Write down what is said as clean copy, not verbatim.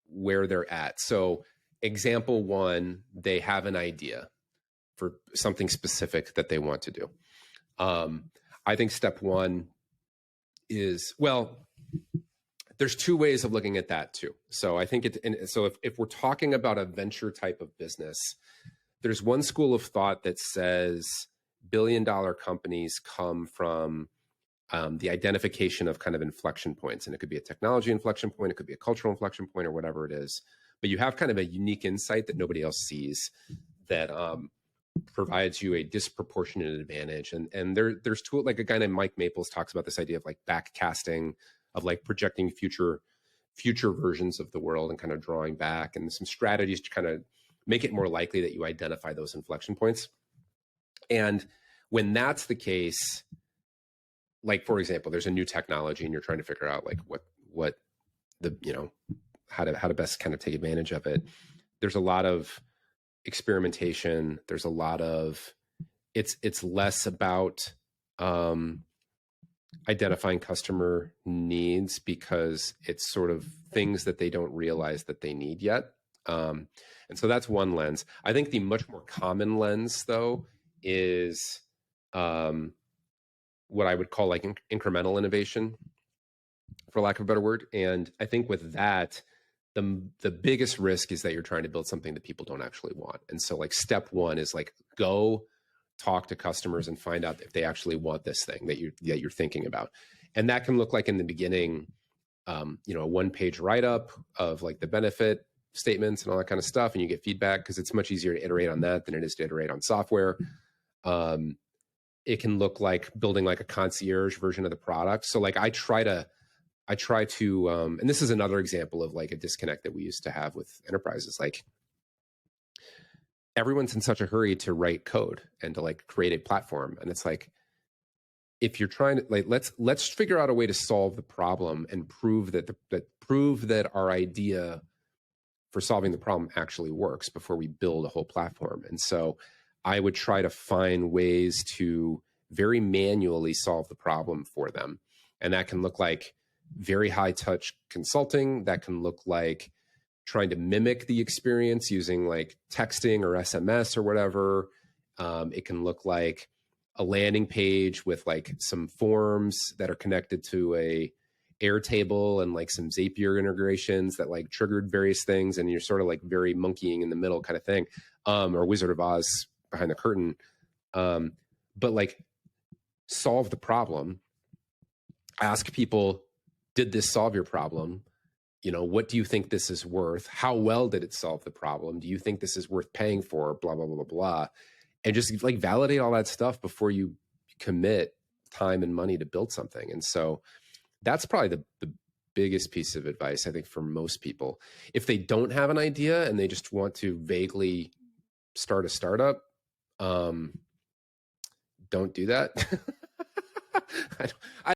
where they're at. So example one, they have an idea for something specific that they want to do. I think step one is, well, there's two ways of looking at that too. So I think if we're talking about a venture type of business, there's one school of thought that says billion-dollar companies come from the identification of kind of inflection points. And it could be a technology inflection point, it could be a cultural inflection point, or whatever it is. But you have kind of a unique insight that nobody else sees that provides you a disproportionate advantage. And there's tools, like a guy named Mike Maples talks about this idea of like backcasting, of like projecting future versions of the world and kind of drawing back, and some strategies to kind of make it more likely that you identify those inflection points. And when that's the case, like, for example, there's a new technology and you're trying to figure out like what the, you know, how to best kind of take advantage of it. There's a lot of experimentation. There's a lot of, it's less about identifying customer needs, because it's sort of things that they don't realize that they need yet. And so that's one lens. I think the much more common lens, though, is what I would call like incremental innovation, for lack of a better word. And I think with that, the biggest risk is that you're trying to build something that people don't actually want. And so like step one is like, go talk to customers and find out if they actually want this thing that you're thinking about. And that can look like in the beginning, you know, a one-page write-up of like the benefit statements and all that kind of stuff, and you get feedback, because it's much easier to iterate on that than it is to iterate on software. It can look like building like a concierge version of the product. So like I try to, and this is another example of like a disconnect that we used to have with enterprises. Like, everyone's in such a hurry to write code and to like create a platform. And it's like, if you're trying to like, let's figure out a way to solve the problem and prove that our idea for solving the problem actually works before we build a whole platform. And so I would try to find ways to very manually solve the problem for them. And that can look like very high touch consulting. That can look like trying to mimic the experience using like texting or SMS or whatever. It can look like a landing page with like some forms that are connected to a Airtable and like some Zapier integrations that like triggered various things, and you're sort of like very monkeying in the middle kind of thing, or Wizard of Oz behind the curtain. But like, solve the problem. Ask people, did this solve your problem? You know, what do you think this is worth? How well did it solve the problem? Do you think this is worth paying for? Blah, blah, blah, blah, blah. And just like validate all that stuff before you commit time and money to build something. And so that's probably the biggest piece of advice, I think, for most people. If they don't have an idea and they just want to vaguely start a startup, don't do that. I